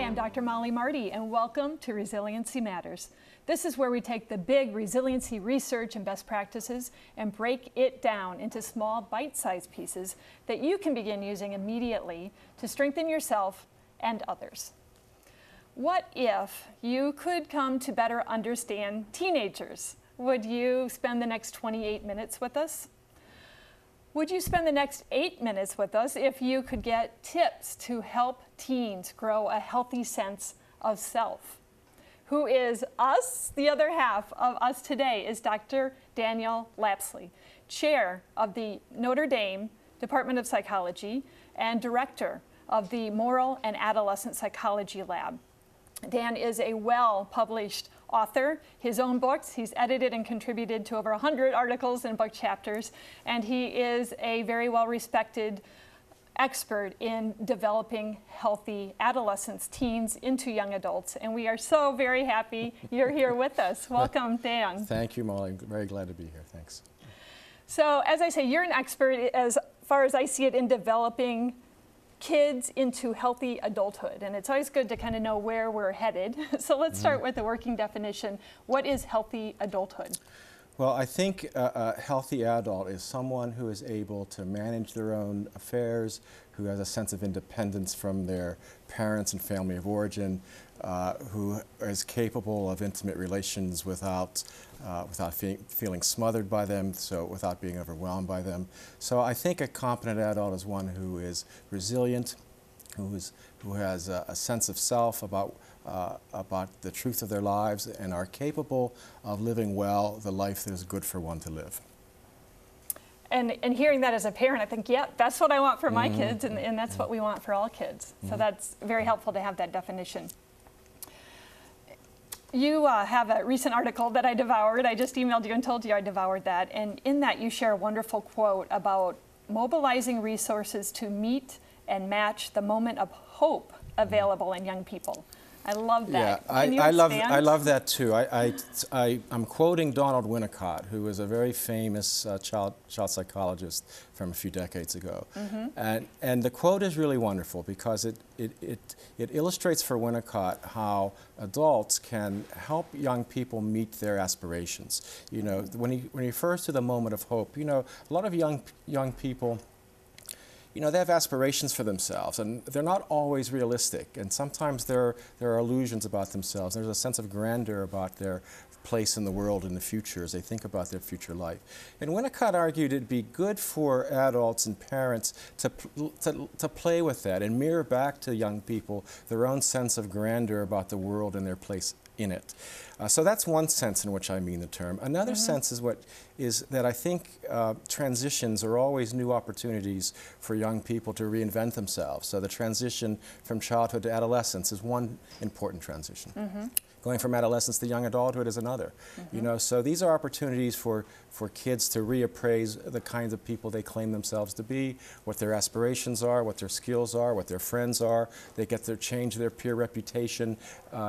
I'm Dr. Mollie Marti, and welcome to Resiliency Matters. This is where we take the big resiliency research and best practices and break it down into small bite-sized pieces that you can begin using immediately to strengthen yourself and others. What if you could come to better understand teenagers? Would you spend the next 28 minutes with us? Would you spend the next 8 minutes with us if you could get tips to help teens grow a healthy sense of self? Who is us? The other half of us today is Dr. Daniel Lapsley, chair of the Notre Dame Department of Psychology and director of the Moral and Adolescent Psychology Lab. Dan is a well-published author, his own books. He's edited and contributed to over 100 articles and book chapters, and he is a very well-respected expert in developing healthy adolescents, teens into young adults. And we are so very happy you're here with us. Welcome, Dan. Thank you, Mollie. I'm very glad to be here. Thanks. So, as I say, you're an expert, as far as I see it, in developing kids into healthy adulthood, and it's always good to kind of know where we're headed. So let's start with the working definition. What is healthy adulthood? Well, I think a healthy adult is someone who is able to manage their own affairs, who has a sense of independence from their parents and family of origin, who is capable of intimate relations without feeling smothered by them, so without being overwhelmed by them. So I think a competent adult is one who is resilient, who has a sense of self about the truth of their lives, and are capable of living well the life that is good for one to live. And hearing that as a parent, I think, yeah, that's what I want for my kids, and that's what we want for all kids. So that's very helpful to have that definition. You have a recent article that I devoured. I just emailed you and told you I devoured that. And in that, you share a wonderful quote about mobilizing resources to meet and match the moment of hope available in young people. I love that. Yeah, I love that too. I'm quoting Donald Winnicott, who was a very famous child psychologist from a few decades ago. And the quote is really wonderful because it illustrates for Winnicott how adults can help young people meet their aspirations. You know, when he refers to the moment of hope, you know, a lot of young people, you know, they have aspirations for themselves, and they're not always realistic, and sometimes there are illusions about themselves. There's a sense of grandeur about their place in the world in the future as they think about their future life. And Winnicott argued it'd be good for adults and parents to play with that and mirror back to young people their own sense of grandeur about the world and their place in it. So that's one sense in which I mean the term. Another sense is that I think transitions are always new opportunities for young people to reinvent themselves. So the transition from childhood to adolescence is one important transition. Going from adolescence to young adulthood is another. You know, so these are opportunities for kids to reappraise the kinds of people they claim themselves to be, what their aspirations are, what their skills are, what their friends are. They get to change their peer reputation.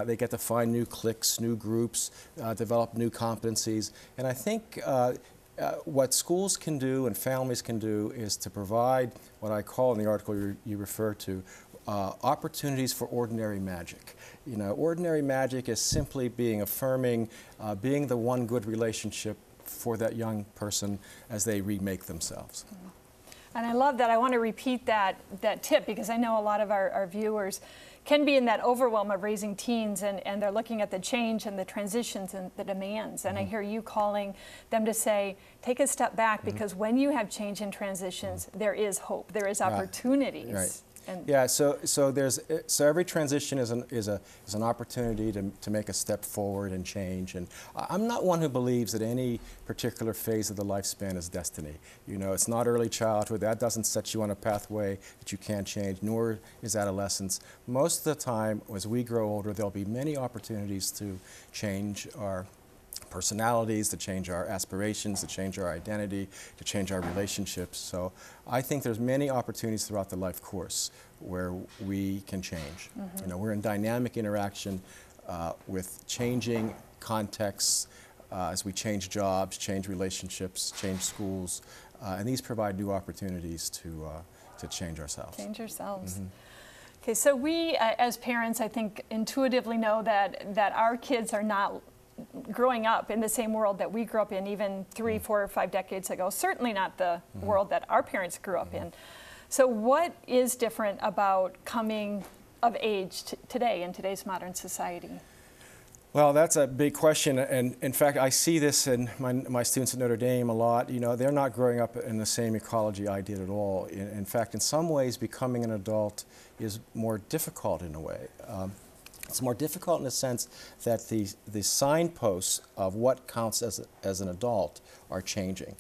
They get to find new cliques, new groups, develop new competencies. And I think what schools can do and families can do is to provide what I call in the article you refer to, opportunities for ordinary magic. You know, ordinary magic is simply being affirming, being the one good relationship for that young person as they remake themselves. And I love that. I want to repeat that tip because I know a lot of our viewers can be in that overwhelm of raising teens, and they're looking at the change and the transitions and the demands. And I hear you calling them to say, take a step back, because when you have change and transitions, there is hope, there is opportunities. Right. Yeah, so every transition is an opportunity to make a step forward and change. And I'm not one who believes that any particular phase of the lifespan is destiny. You know, it's not early childhood. That doesn't set you on a pathway that you can't change, nor is adolescence. Most of the time, as we grow older, there'll be many opportunities to change our personalities, to change our aspirations, to change our identity, to change our relationships. So I think there's many opportunities throughout the life course where we can change. You know, we're in dynamic interaction with changing contexts as we change jobs, change relationships, change schools, and these provide new opportunities to change ourselves. Change yourselves. Okay, so we as parents, I think, intuitively know that our kids are not growing up in the same world that we grew up in even 3, 4, or 5 decades ago. Certainly not the world that our parents grew up in. So what is different about coming of age today in today's modern society? Well, that's a big question, and in fact, I see this in my students at Notre Dame a lot. You know, they're not growing up in the same ecology I did at all. In fact, in some ways, becoming an adult is more difficult in a way. It's more difficult in the sense that the signposts of what counts as an adult are changing.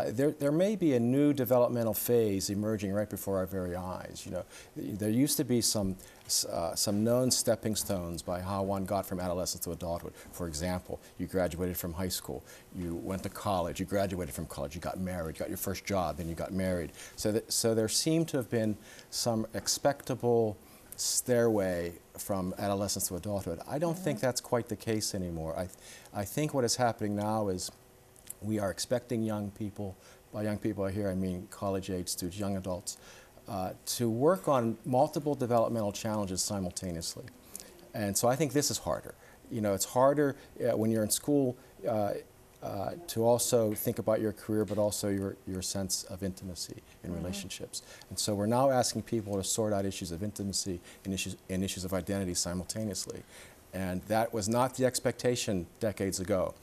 There may be a new developmental phase emerging right before our very eyes. You know, there used to be some known stepping stones by how one got from adolescence to adulthood. For example, you graduated from high school, you went to college, you graduated from college, you got married, got your first job, then you got married. So there seemed to have been some expectable stairway from adolescence to adulthood. I don't think that's quite the case anymore. I think what is happening now is we are expecting young people, by young people here I mean college-age students, young adults, to work on multiple developmental challenges simultaneously. And so I think this is harder. You know, it's harder when you're in school to also think about your career, but also your sense of intimacy in relationships. And so we're now asking people to sort out issues of intimacy and issues of identity simultaneously. And that was not the expectation decades ago.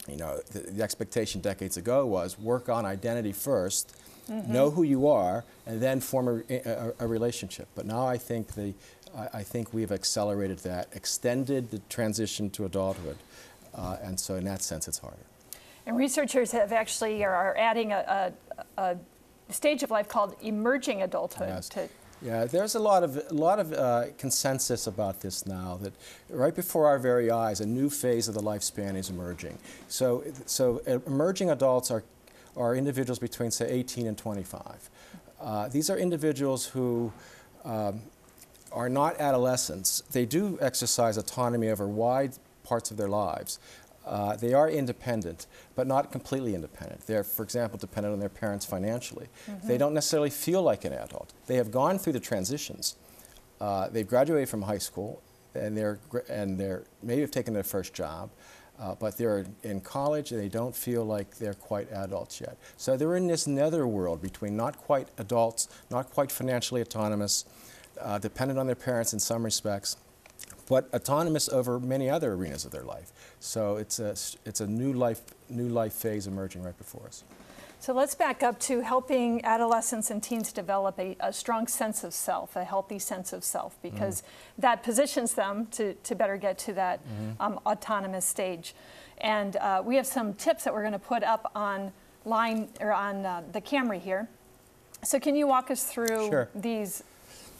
You know, the expectation decades ago was work on identity first, know who you are, and then form a relationship. But now I think we've accelerated that, extended the transition to adulthood, and so in that sense it's harder. And researchers have actually are adding a stage of life called emerging adulthood. Yes. Yeah, there's a lot of consensus about this now, that right before our very eyes, a new phase of the lifespan is emerging. So emerging adults are individuals between, say, 18 and 25. These are individuals who are not adolescents. They do exercise autonomy over wide parts of their lives. They are independent, but not completely independent. They're, for example, dependent on their parents financially. They don't necessarily feel like an adult. They have gone through the transitions. They've graduated from high school, and they're maybe have taken their first job, but they're in college and they don't feel like they're quite adults yet. So they're in this netherworld between not quite adults, not quite financially autonomous, dependent on their parents in some respects, but autonomous over many other arenas of their life. So it's a new life phase emerging right before us. So let's back up to helping adolescents and teens develop a strong sense of self, a healthy sense of self, because that positions them to better get to that autonomous stage. And we have some tips that we're going to put up online or on the camera here. So can you walk us through these?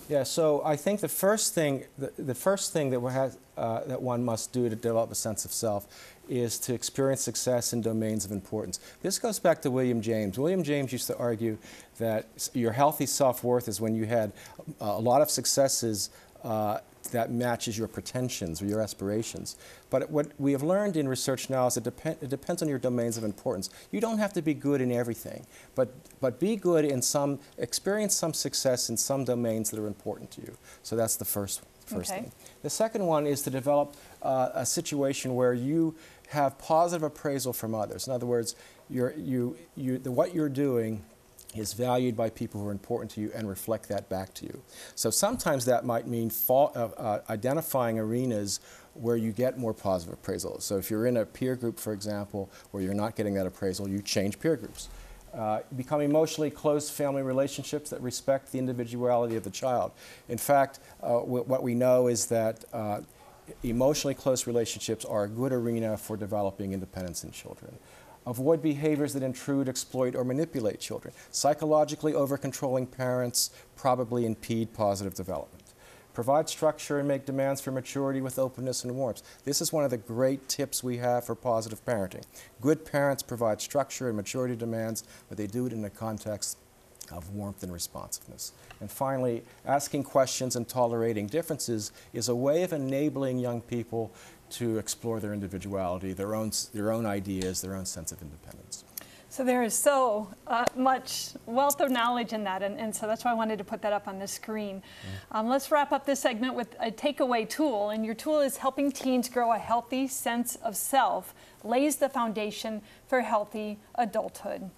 Yeah, so I think the first thing that one must do to develop a sense of self is to experience success in domains of importance. This goes back to William James. William James used to argue that your healthy self-worth is when you had a lot of successes that matches your pretensions or your aspirations. But what we have learned in research now is it depends on your domains of importance. You don't have to be good in everything, but be good in experience some success in some domains that are important to you. So that's the first thing. The second one is to develop a situation where you have positive appraisal from others. In other words, what you're doing is valued by people who are important to you and reflect that back to you. So sometimes that might mean identifying arenas where you get more positive appraisal. So if you're in a peer group, for example, where you're not getting that appraisal, you change peer groups. Become emotionally close family relationships that respect the individuality of the child. In fact, what we know is that emotionally close relationships are a good arena for developing independence in children. Avoid behaviors that intrude, exploit, or manipulate children. Psychologically over-controlling parents probably impede positive development. Provide structure and make demands for maturity with openness and warmth. This is one of the great tips we have for positive parenting. Good parents provide structure and maturity demands, but they do it in the context of warmth and responsiveness. And finally, asking questions and tolerating differences is a way of enabling young people to explore their individuality, their own ideas, their own sense of independence. So there is so much wealth of knowledge in that, and so that's why I wanted to put that up on the screen. Let's wrap up this segment with a takeaway tool, and your tool is helping teens grow a healthy sense of self, lays the foundation for healthy adulthood.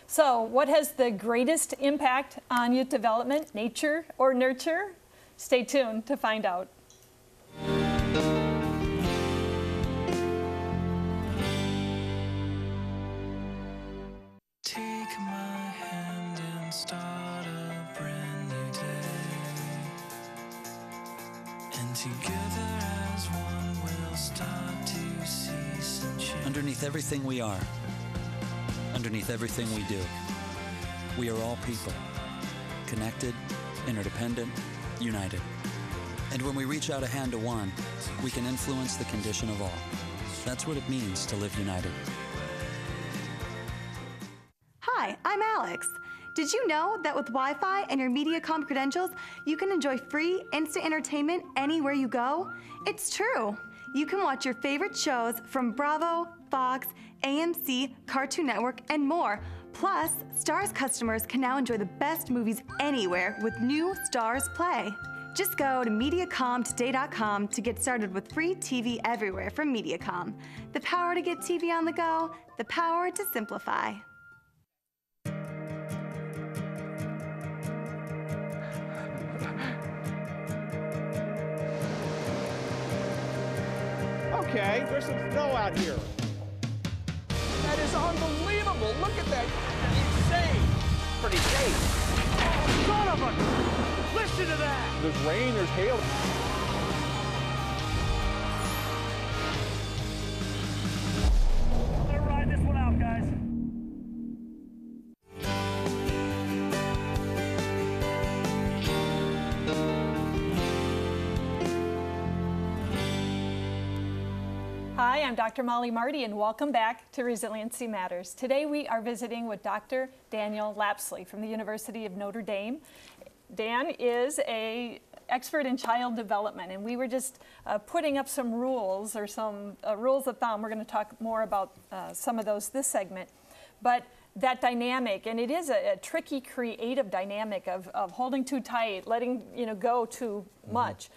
So what has the greatest impact on youth development, nature or nurture? Stay tuned to find out. Take my hand and start a brand new day. And together as one we'll start to see some change. Underneath everything we are, underneath everything we do, we are all people, connected, interdependent, united. And when we reach out a hand to one, we can influence the condition of all. That's what it means to live united. Hi, I'm Alex. Did you know that with Wi-Fi and your MediaCom credentials, you can enjoy free instant entertainment anywhere you go? It's true. You can watch your favorite shows from Bravo, Fox, AMC, Cartoon Network, and more. Plus, Starz customers can now enjoy the best movies anywhere with new Starz Play. Just go to MediacomToday.com to get started with free TV everywhere from MediaCom. The power to get TV on the go, the power to simplify. Okay, there's some snow out here. That is unbelievable. Look at that. Insane. Pretty safe. Oh, son of a... Listen to that. There's rain, there's hail. I'm gonna ride this one out, guys. Hi, I'm Dr. Mollie Marti, and welcome back to Resiliency Matters. Today we are visiting with Dr. Daniel Lapsley from the University of Notre Dame. Dan is an expert in child development, and we were just putting up some rules, or some rules of thumb. We're going to talk more about some of those this segment. But that dynamic, and it is a tricky, creative dynamic of holding too tight, letting go too much.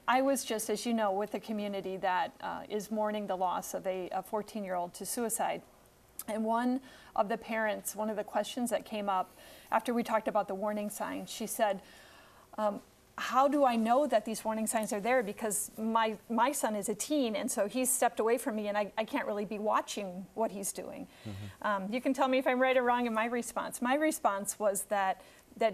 I was just, as you know, with a community that is mourning the loss of a 14-year-old to suicide. And one of the parents, one of the questions that came up after we talked about the warning signs, she said, how do I know that these warning signs are there? Because my son is a teen, and so he's stepped away from me, and I can't really be watching what he's doing. You can tell me if I'm right or wrong in my response. My response was that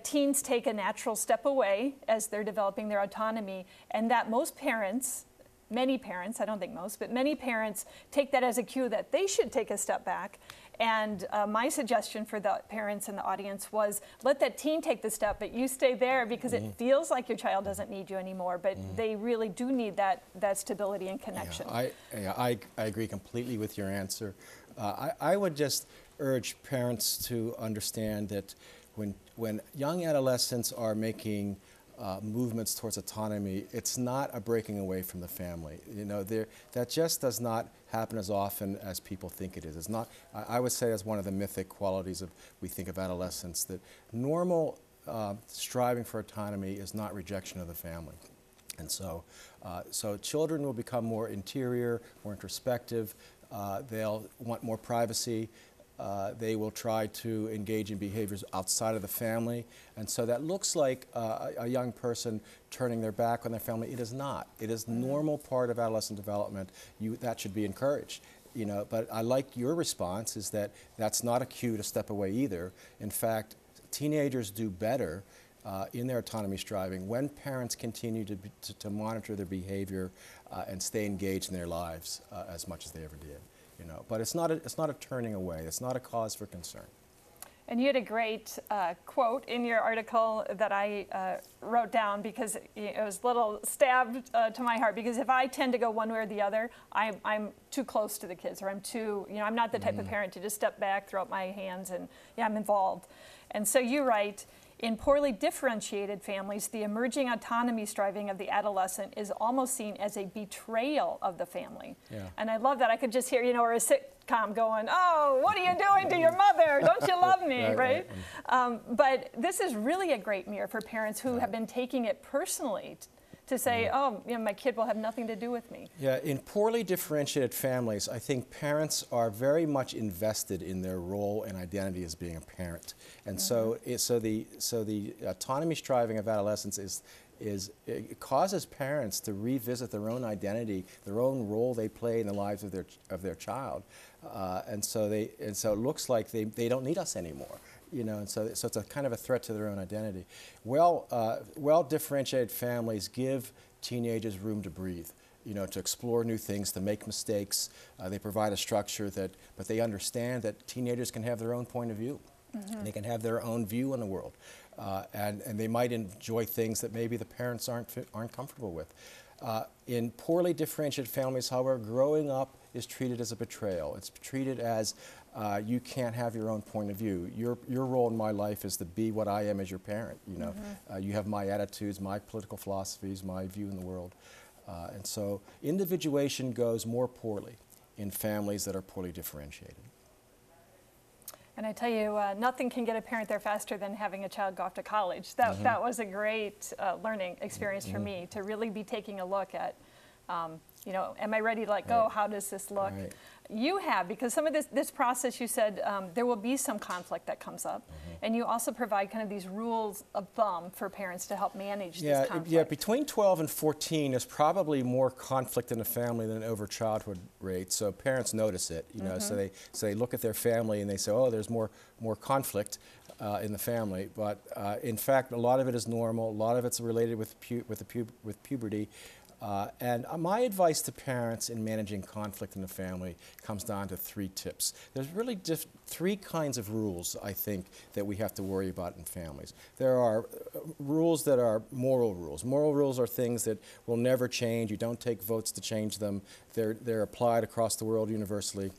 teens take a natural step away as they're developing their autonomy, and that most parents, many parents, I don't think most, but many parents take that as a cue that they should take a step back. And my suggestion for the parents in the audience was, let that teen take the step, but you stay there, because it feels like your child doesn't need you anymore, but they really do need that stability and connection. Yeah, I agree completely with your answer. I would just urge parents to understand that when young adolescents are making movements towards autonomy, it's not a breaking away from the family. That just does not happen as often as people think it is. It's not. I would say that's one of the mythic qualities we think of adolescence, that normal striving for autonomy is not rejection of the family. And so children will become more interior, more introspective. They'll want more privacy. They will try to engage in behaviors outside of the family. And so that looks like a young person turning their back on their family. It is not. It is normal part of adolescent development. That should be encouraged. But I like your response, is that that's not a cue to step away either. In fact, teenagers do better in their autonomy striving when parents continue to monitor their behavior and stay engaged in their lives as much as they ever did. But it's not a turning away. It's not a cause for concern. And you had a great quote in your article that I wrote down, because it was a little stabbed to my heart, because if I tend to go one way or the other, I'm too close to the kids, or I'm not the type of parent to just step back, throw up my hands, and I'm involved. And so you write, In poorly differentiated families, the emerging autonomy striving of the adolescent is almost seen as a betrayal of the family. Yeah. And I love that. I could just hear, you know, or a sitcom going, oh, what are you doing to your mother? Don't you love me, right? But this is really a great mirror for parents who have been taking it personally to say, oh, you know, my kid will have nothing to do with me. Yeah, in poorly differentiated families, I think parents are very much invested in their role and identity as being a parent. And so the autonomy striving of adolescence it causes parents to revisit their own identity, their own role they play in the lives of their child. And so it looks like they don't need us anymore. You know, and so it's a kind of a threat to their own identity. Well-differentiated families give teenagers room to breathe, you know, to explore new things, to make mistakes. They provide a structure but they understand that teenagers can have their own point of view. And they can have their own view on the world, and they might enjoy things that maybe the parents aren't comfortable with. In poorly differentiated families, however, growing up is treated as a betrayal. It's treated as you can't have your own point of view. Your role in my life is to be what I am as your parent. You know, you have my attitudes, my political philosophies, my view in the world, and so individuation goes more poorly in families that are poorly differentiated. And I tell you, nothing can get a parent there faster than having a child go off to college. That was a great learning experience for me, to really be taking a look at, you know, am I ready to let go? How does this look? Right. You have, because some of this process, you said there will be some conflict that comes up, and you also provide kind of these rules of thumb for parents to help manage this conflict. Yeah, between 12 and 14, there's probably more conflict in the family than over childhood rate. So parents notice it, you know. So they look at their family and they say, oh, there's more conflict in the family. But in fact, a lot of it is normal. A lot of it's related with puberty. And my advice to parents in managing conflict in the family comes down to 3 tips. There's really just 3 kinds of rules, I think, that we have to worry about in families. There are rules that are moral rules. Moral rules are things that will never change. You don't take votes to change them. They're applied across the world universally.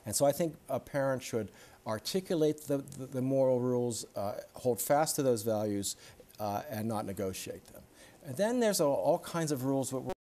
And so I think a parent should articulate the moral rules, hold fast to those values, and not negotiate them. And then there's all kinds of rules